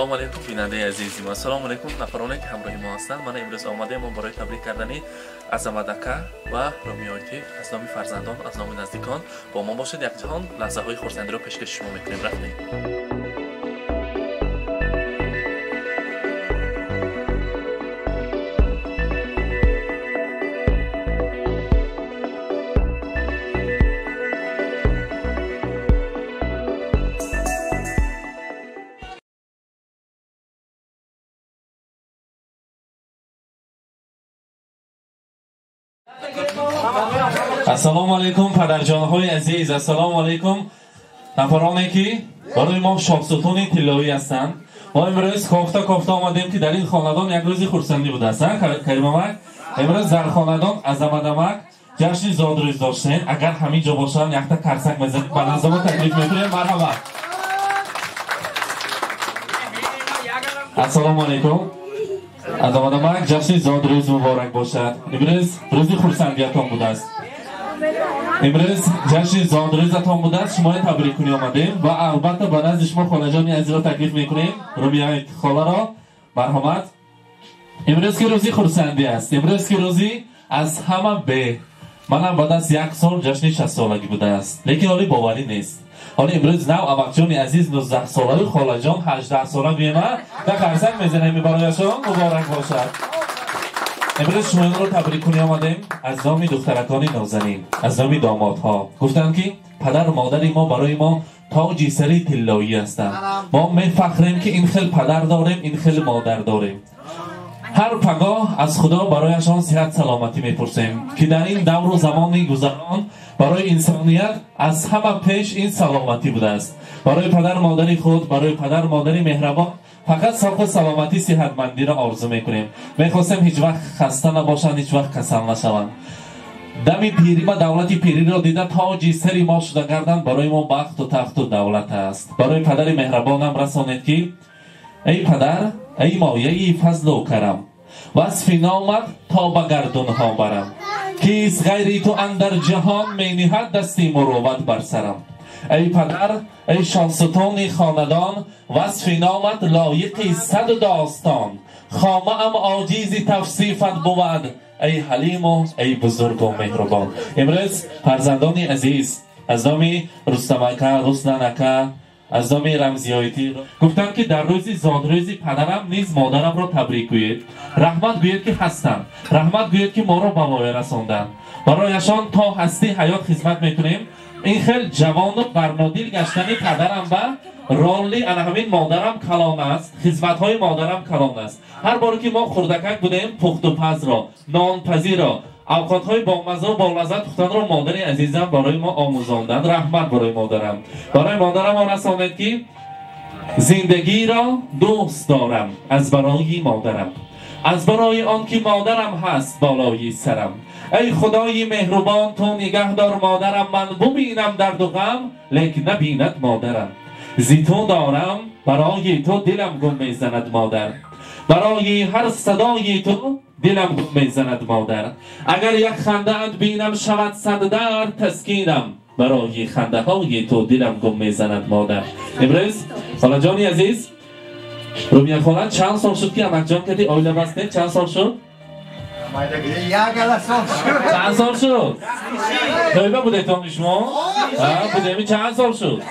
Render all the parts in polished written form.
سلام علیکم بیننده عزیزی ما. سلام علیکم نفرانی که همراه ما هستند. من امروز آمدم برای تبریک کردن عظمت اکا و رومیاتی از نام فرزندان، از نام نزدیکان با ما باشید. یک جهان لحظه های خرسندی را پیشکش شما میکنیم. رفتیم. السلام علیکم پدرجان‌های عزیز، السلام علیکم نفرانی که برای ما شاخصتون طلایی هستند. ما امروز کافتا آمدیم که در این خاندان یک روزی خرسندی بوده است. کریمامک امروز در خاندان عظمت‌امک جشن زادروز داشتین. اگر همین جا باشن یک تا کرسک بزنید به نظام تکلیف میکنیم. مرحبا. السلام علیکم. عظمت‌امک جشن زادروز مبارک باشد. امروز روزی خرسندیتان بوده است. امروز جشن زادروزتان بوده است. شما تبریک کنی آمدیم و البته به نزد شما خاله جان عزیز را تکلیف میکنیم. رومیای خاله را مرحمت. امروز که روزی خرسندی است. امروز که روزی از همه به منم بعد از یک سال جشن 60 سالگی بوده است. لیکن حالی باوری نیست. حالی امروز نو امک جان عزیز 19 ساله، خاله جان 18 ساله بیمه در خرسک میزنیم برایشان. مبارک باشد. امروز شما رو تبریک کنی آمدیم از نام دخترکان نازنین، از نام دامادها. گفتن که پدر و مادری ما برای ما تاج سری طلایی هستند. ما میفخریم که این خیل پدر داریم، این خیل مادر داریم. هر پگاه از خدا برایشان صحت سلامتی میپرسیم که در این دور و زمان گذران برای انسانیت از همه پیش این سلامتی بوده است. برای پدر مادری خود، برای پدر مادری مهربان فقط ساخت سلامتی صحتمندی را آرزو میکنیم. میخواستیم هیچ وقت خسته نباشند، هیچ وقت کسل نشوند. دمی پیری و دولتی پیری را دیده تاج سری ما شده گردند. برای ما بخت و تخت و دولت است. برای پدر مهربانم رسانید که ای پدر، ای مایه فضل و کرم، وصف نامت تا به گردون ها برم. کیست غیری تو اندر جهان می نهد دستی مروت بر سرم. ای پدر، ای شانستون خاندان، وصف نامت لایقی صد داستان. خامه ام عاجزی توصیفت بود، ای حلیم و ای بزرگ و مهربان. امروز فرزندان عزیز از نام رستم اکا، رسنن اکا، از نام رمزیایتی گفتن که در روزی زادروزی پدرم نیز مادرم را تبریک گویید. رحمت گویید که هستند، رحمت گویید که ما را به وای رساندند. برایشان تا هستی حیات خدمت میکنیم. این خیلی جوان و برنادیل گشتنی پدرم و رالی همین مادرم کلان است. خدمت های مادرم کلان است. هر باری که ما خردکک بودیم پخت و پز را، نان پزی را، اوقات های با مزه و با لذت پختن را مادر عزیزم برای ما آموزاندند. رحمت برای مادرم. برای مادرم آرسانید که زندگی را دوست دارم از برای مادرم، از برای آن که مادرم هست بالای سرم. ای خدای مهربان تو نگهدار مادرم، من ببینم درد و غم لیکن نبیند مادرم. زی تو دارم برای تو دلم گم میزند مادر، برای هر صدای تو دلم گم میزند مادر. اگر یک خنده ات بینم شود صد درد تسکینم، برای خنده های تو دلم گم میزند مادر. امروز خاله جان عزیز رومیه خاله چند سال شد که امک جان کردی آیله بسته؟ چند سال شد؟ چند سال شد؟ تویبه بوده تان شما؟ بوده چند سال شد؟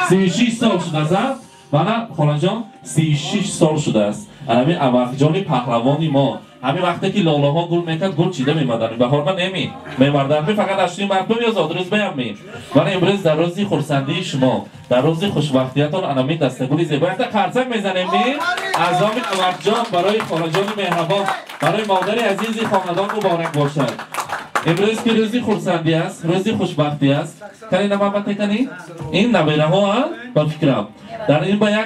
36 سال شد است. من خاله جان 36 سال شده است. همین امک جان پهلوانی ما همین وقتی که لاله ها گل میکرد گل چیده میمدن بهار ما نمی میمردن فقط اشتیم مردم یا زادروز بیامین. من امروز در روزی خرسندی شما، در روزی خوشبختیتان انمی دستگوری زیبا یک خرسک میزنیم از نام امک جان برای خاله جان مهربان، برای مادر عزیزی خاندان مبارک باشد. امروز که روزی خرسندی است، روزی خوشبختی است. کنی نمامت کنی؟ این نبیره ها با فکرم در این با یک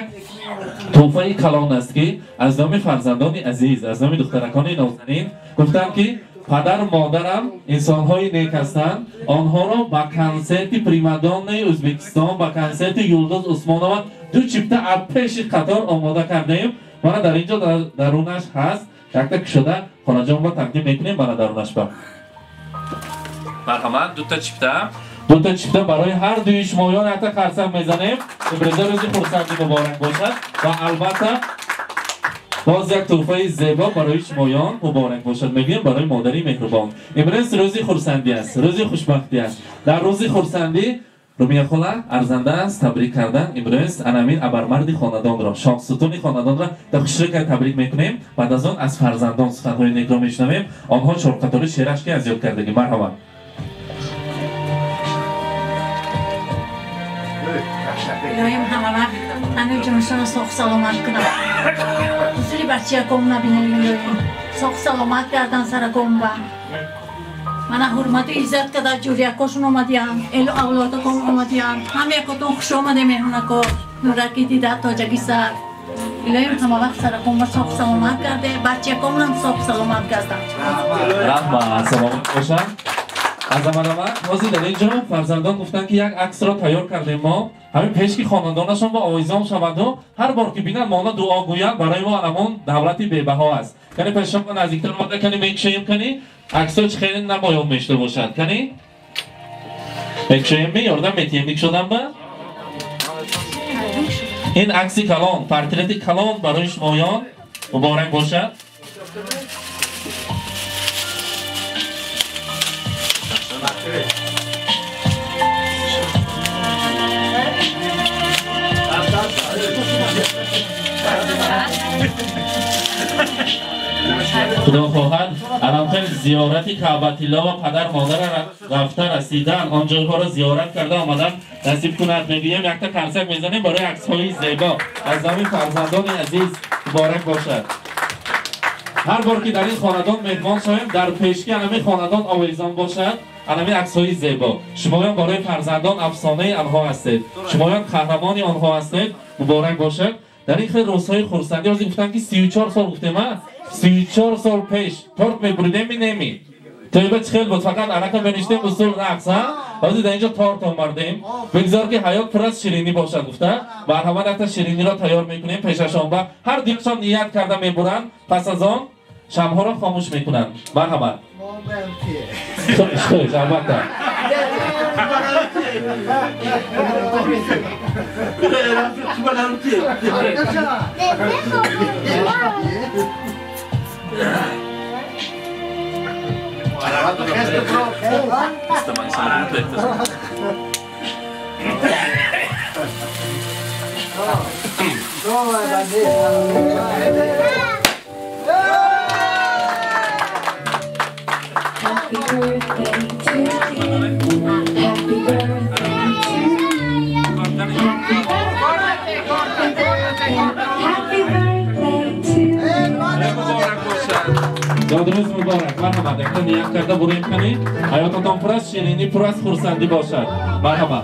توفه کلان است که از نام فرزندان عزیز، از نام دخترکان نازنین گفتم که پدر مادرم انسان‌های نیک هستند. آنها را با کنسرت پریمادون ازبکستان، با کنسرت یلدز عثمانова دو چیپته پیش قطار آماده کردیم. ما در اینجا درونش هست. یک تا شده خاله جان را تقدیم میکنیم. ما درونش با مرحمت. دو تا چیپته دو تا چیفته برای هر دوی شمایان حتی خرسک میزنیم. امروز روزی خرسندی مبارک باشد و البته باز یک تحفه زیبا برای شمایان مبارک باشد میگیم برای مادری مهربان. امروز روزی خرسندی است، روزی خوشبختی است. در روزی خرسندی رومیا خالا ارزنده است تبریک کردن. امروز انامین ابرمردی خاندان را، شاه ستون خاندان را در خوشی تبریک میکنیم. بعد از آن از فرزندان سخنهای نیک را میشنویم. آنها چهارقطاری شعرش که از یاد کردگی. مرحبا. الهیم همه وقت همه جمعشان ساخ سلامت کنم. بسیاری بچه کم نبینیم الهیم ساخ سلامت کردن سر کم با من حرمت و عزت کده جوری اکاشون آمدیم اولاد کم آمدیم همه اکاتون خوش آمده مهمون اکا نورکی دیده تاجگی سر الهیم همه وقت سر کم با ساخ سلامت کرده بچه کم هم ساخ سلامت کردن رحمه سلامت باشم. از امانت بازی در اینجا فرزندان گفتن که یک عکس را تیار کردیم ما همین پیشکی خاندانشان با آویزان شوند و هر بار که بینن ما دعا گویند برای ما علمان دولتی بی‌بها است. کنی پیشم کن نزدیکتر ماده کنی میکشیم کنی عکساش خیلی نباید میشته باشد کنی میکشیم می یاردم میتیم شدم با این عکسی کلان پورتریت کلان برای شمایان مبارک باشد. خدا خواهد الان خیلی زیارتی کعبةالله و پدر مادر رفته رسیدن آنجاها را زیارت کرده آمدن نصیب کند. میگویم یک تا کنسک میزنیم برای عکس‌های زیبا از زمین فرزندان عزیز مبارک باشد. هر بار که در این خاندان مهمان شویم در پیشکی همین خاندان آویزان باشد همین عکس‌های زیبا شمایان برای فرزندان افسانه آنها هستید شمایان قهرمان آنها هستید مبارک باشد. در این خیلی روزهای خرسندی روزی گفتن که 34 سال گفتم 34 سال پیش ترک میبریدیم می نمی طیبه خیلی بود فقط علکه بنشتیم اصول رقص روزی در اینجا تارت آمردیم بگذار که حیات پر از شیرینی باشد گفته و همه دکتر شیرینی را تیار میکنیم پیششان با هر دیگشان نیت کرده میبرند پس از آن شمها را خاموش میکنند. مرحبا خوش البته Happy birthday to you. Happy birthday to you. Happy birthday to you. زادروز مبارک. مرحبا. دکتر نیت کرده بریم کنید حیاتتان پر از شیرینی پر از خرسندی باشد. مرحبا.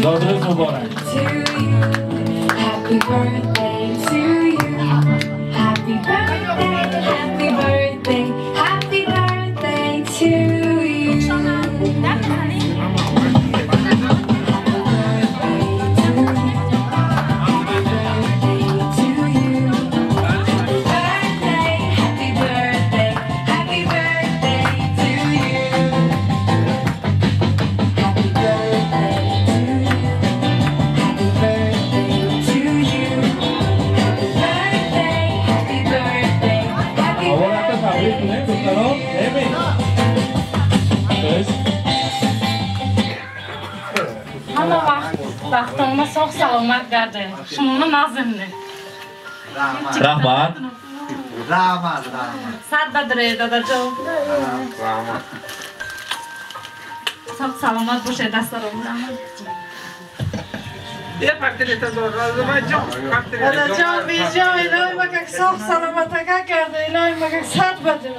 زادروز مبارک. Happy birthday to you. Happy birthday, happy birthday, happy birthday to you. Happy birthday, happy birthday to you. Happy birthday to you. Happy birthday to you. Happy birthday, happy birthday, happy همه وقتانما ساخ سلامت گرده شما نازمده رحمت سر بدره دادا جو ساخ سلامت باشه دست رو رحمت دادا جان بیجا الهی مکک ساخ سلامت اگه کرده الهی مکک سر بده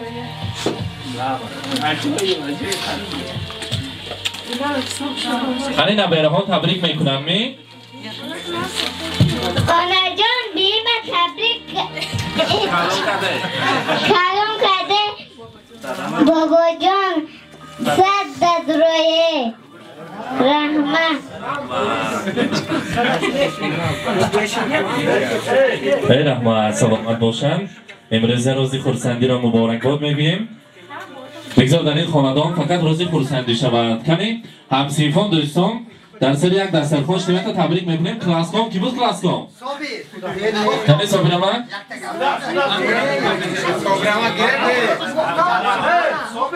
خانی نبیره ها تبریک میکنم می؟ خانه جان بیم تبریک کلام کرده بابا جان صد درویه رحمت ای رحمت سلامت باشن. امروز روزی خرسندی را مبارک باد میگیم بگذار در این خاندان فقط روزی خورسندی شود. کمی همسیفان دوستان در سر یک دسترخوان اجتماعی تبریک میکنیم. کلاسکام کی بود کلاسکام؟ کمی صابرامک؟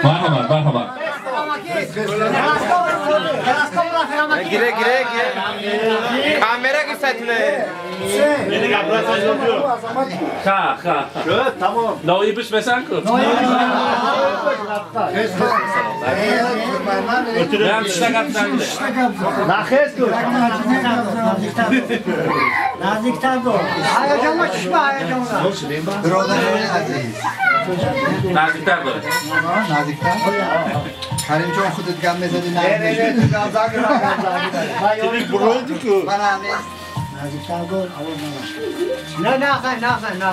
مرحبا. Gire. Kamera gösterme. Tamam. Naoyi biş besen kır. Ben işte kaptan. Naxes kır. Nazikten dur. Hayacanla şişme hayacanla. برادران عزیز Nazikten dur. نزدیکتر کریم جان خودت گم بزنی نه من همه Nazikten dur. Ne.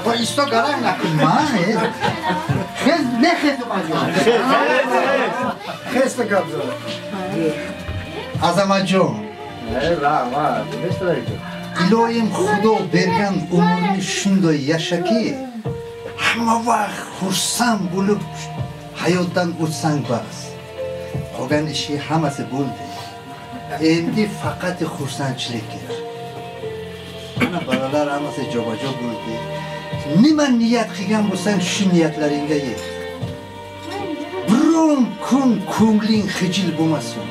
با ایستا گرم نکن من نه خیلی Kes de kabza. عظمت جان ilohim xudo bergan umrni shunday yashaki hamma vaqt xursand bo'lib hayotdan o'tsang bas. Qolgan ishi hammasi bo'ldi. Endi faqat xursandchilik kerak. Mana bolalar hammasi jobajo bo'ldi. Nima niyat qilgan bo'lsang shu niyatlaringga yet. Biron kun ko'ngling xijil bo'lmasin.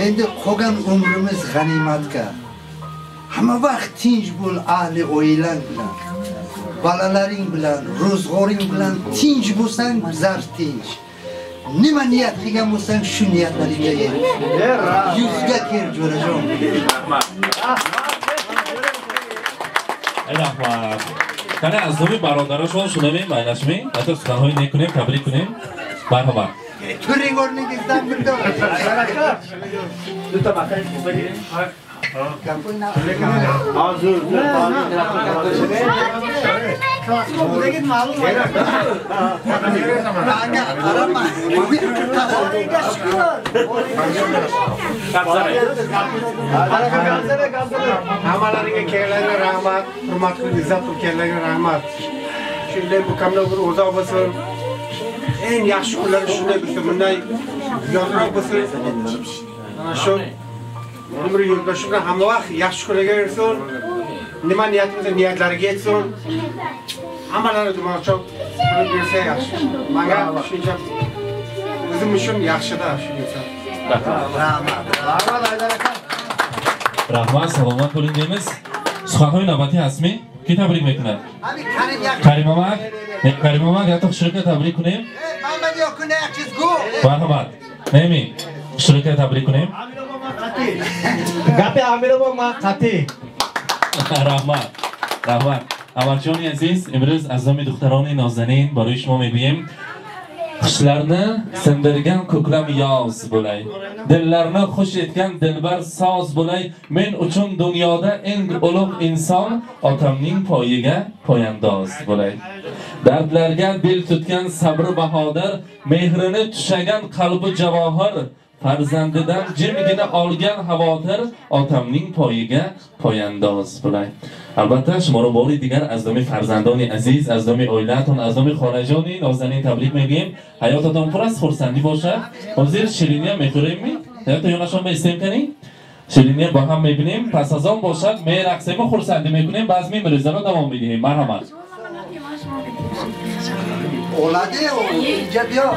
Endi qolgan umrimiz g'animatga. Hamma vaqt tinch bo'l ahli oilang bilan. Bolalaring bilan, ro'zg'oring bilan tinch bo'lsang, zar tinch. Nima niyat qilgan bo'lsang, shu niyatlaringga yet. Yuzga kel jo'rajon. Rahmat. Qani aziz barodarlar shunday bayrashmang. Hatto suhbatni nekunib, tabrik kunib. Marhamat. Turing o'rningizdan bildim. Buradaki malum var. Hammalarga kelganlarga rahmat, hurmat qilib izzat qilganlarga rahmat. Shunday mukammal bir o'za bo'lsin. Eng yaxshi kunlar shunday bo'lsin, bunday yozroq bo'lsin. Mana shu umri yo'ldoshi bilan hamma vaqt yaxshi kunlarga erishsin. Nima niyatimiz niyatlariga yetsin. Hammalari dumoqchoq qilib bersa yaxshi. Menga shuncha o'zim uchun yaxshi-da shuncha. Rahmat, salomat bo'ling deymiz. Suhbatning navbati asmi ki tabrik mekunadi. Karim Amak, hatto Xushro'ga tabrik kunayim. Muhammad yakuna yaxshisiz-ku. Marhamat. Nemi? Xushro'ga tabrik kunayim. Gapi amir bo'lma, qati. Rahmat. Amakjoni aziz, imroz azomi duxtaroni nozanin baroy shuma me'guyim. Qushlarni sindirgan ko'klam yoz bo'lay. Dillarni xush etgan dilbar soz bo'lay. Men uchun dunyoda eng ulug' inson otamning poyiga poyandoz bo'lay. Dardlarga dil tutgan sabri bahodir, mehrini tushagan qalbi javohir, farzandidan jimgina olgan xavotir otamning poyiga poyandoz bo'lay. Albatta shuma bori digar azdomi farzandoni aziz, azdomi oilatun, azdomi xonajoni nozanin tabrik megim. Hayotaton pur az xursandi bosha. Hozir Shiriniya meko'raymi? Hayotda yonashon istem kaning? Shiriniya ba ham mebinim. Pas az on boshad me raqsimi xursandi mekunим, bazmi mirzano davom medihim. Marhamat. Oladi o اینجا بیا.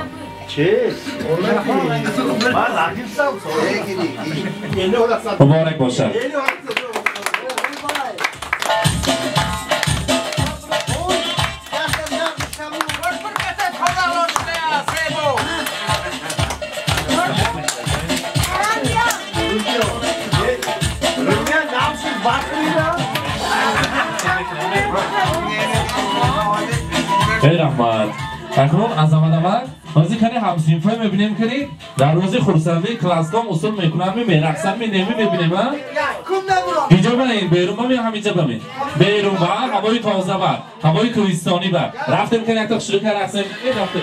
Çe? Ben rakipsam sonra. Yeni olasın. Muborak boshad. ای رحمت اکنون عظمت بازی کنی همسینفای میبینیم کنی در روزی خورسندی کلاسکام اصول میکنم میرقصم میبینیم اینجا بنایید بیرون بمین همینجا بمین بیرون با هوای تازه بر هوای کوهستانی بر رفتیم کنی حتی شروع کرد رقصیم رفتیم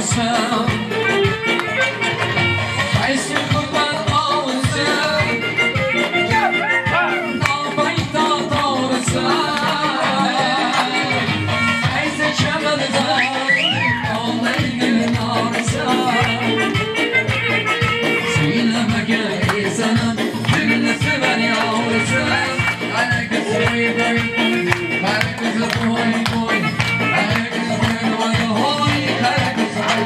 olsam Ayşe kurban olsam Dağbayda doğrasam Ayşe çabalda Onların ağrısam Söyleme gel sana Dünle sever yavrusam Herkes boy boy Herkes boy boy Herkes boy boy Herkes boy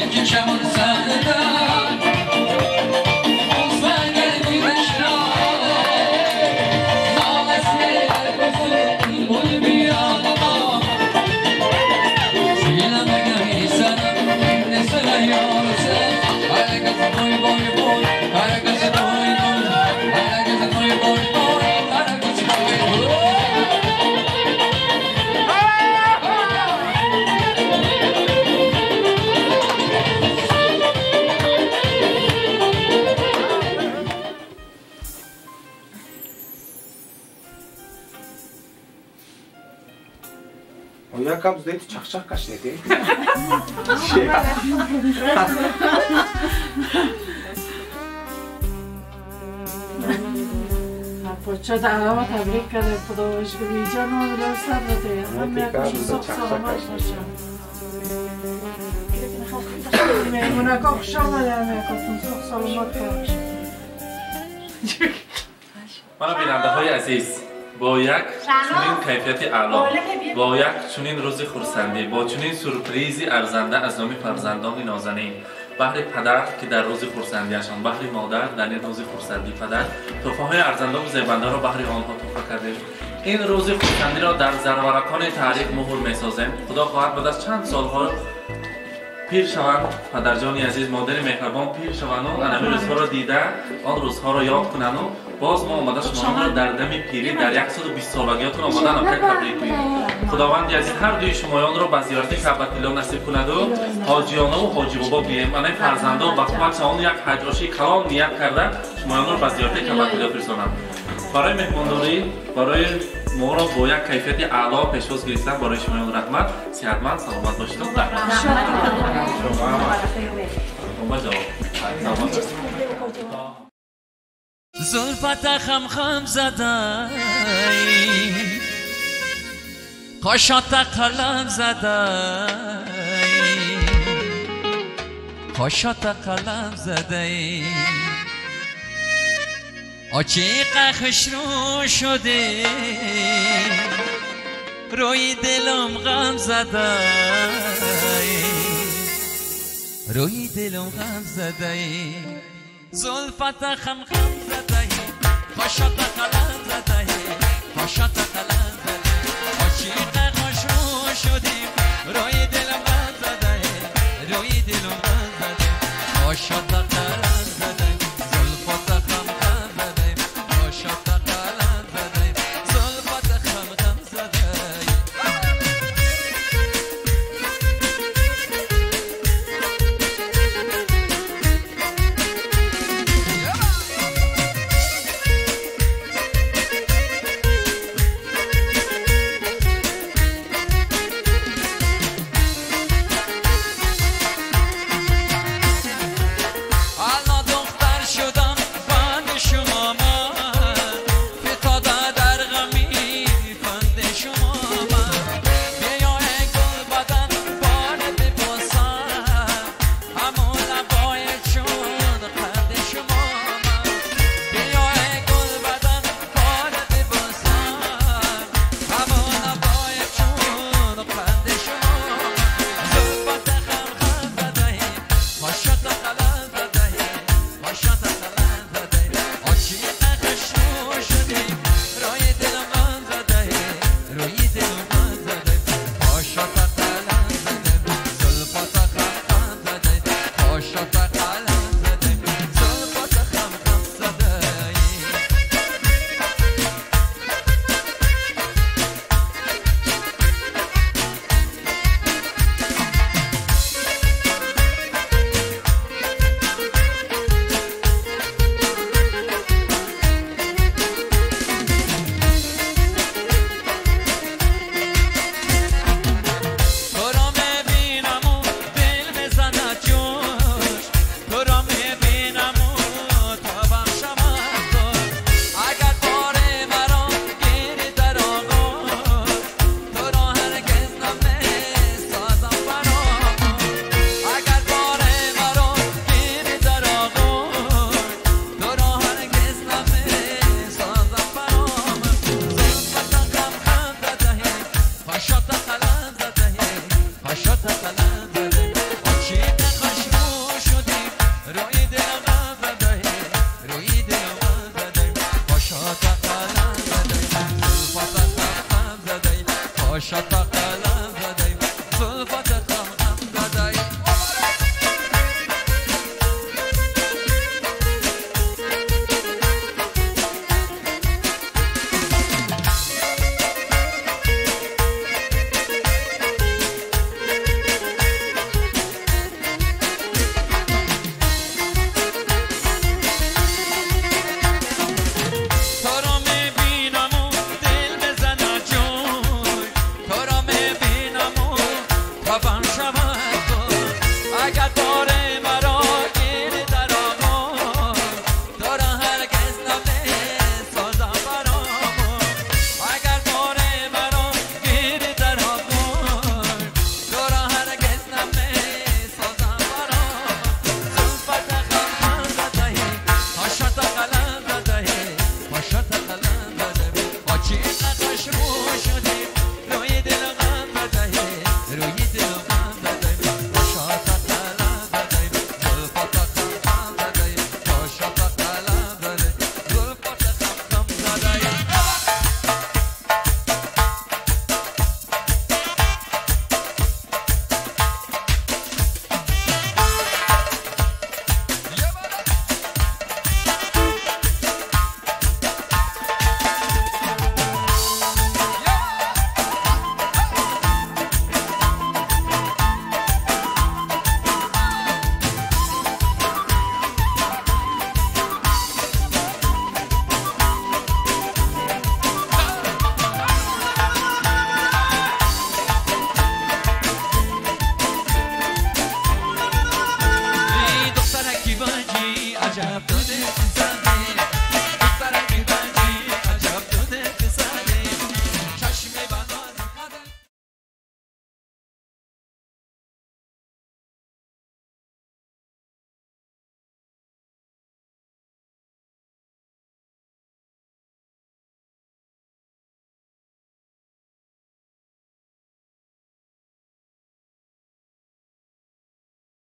İlkin çamur sağda Olsa gel güneşler Nalesler kusun Boy bir ağlama Söyleme gel sana Ne sever yorulsun Herkes boy boy boy Herkes boy boy Herkes boy boy boy Herkes boy boy Oya kabz deydi, çak kaç dedi. Poça da arama tebrik ederim. Kuda hoş gibi can olurlar sabret ya. Hem yakışık sok salamat başa. Meymuna kokşama ya yakasın sok salamat baş. mana bинандаҳои азиз бо як чунин кайфияти аъло бо як чунин рӯзи хурсандӣ бо чунин сюрпризи арзанда аз номи фарзандони нозанин баҳри падар ки дар рӯзи хурсандиашон баҳри модар дар ин рӯзи хурсандӣ падар тӯҳфаҳои арзандову зебандаро баҳри онҳо тӯҳфа кардем ин рӯзи хурсандиро дар зарваракони таърих муҳр месозем худо хоҳад баъд аз чанд солҳо пир шаванд падарҷони азиз модари меҳрабон пир шаванду анами рӯзҳоро дида он рӯзҳоро ёд кунанду боз мо омада шуморо дар дами пирӣ дар 120 солагиятон омада намояд табрик кунем худованди азиз ҳар дуи шумоёнро ба зиёрати каъбатилло насиб кунаду ҳоҷиёнову ҳоҷибобо бием анай фарзандо ба қуввати он як ҳаҷошии калон ният карда шумоёнро ба зиёрати каъбатилло фирсонам барои меҳмондорӣ барои моро бо як кайфияти аъло пешвоз гирифтан барои шумоён раҳмат сеҳатманд саломат бошед زلفت خم خم زدای قاشات قلم زدای قاشات قلم زدای عاشق خشرو شده روی دلم غم زدای روی دلم غم زدای زلفت خم خم زدای قاشات قلم زدای قاشات قلم زدای عاشق خشرو شده روی دلم غم زدای روی دلم غم زدای قاشات قلم زدای زلفت خم خم زدای قاشات قلم زدای زلفت خم خم زدای شطر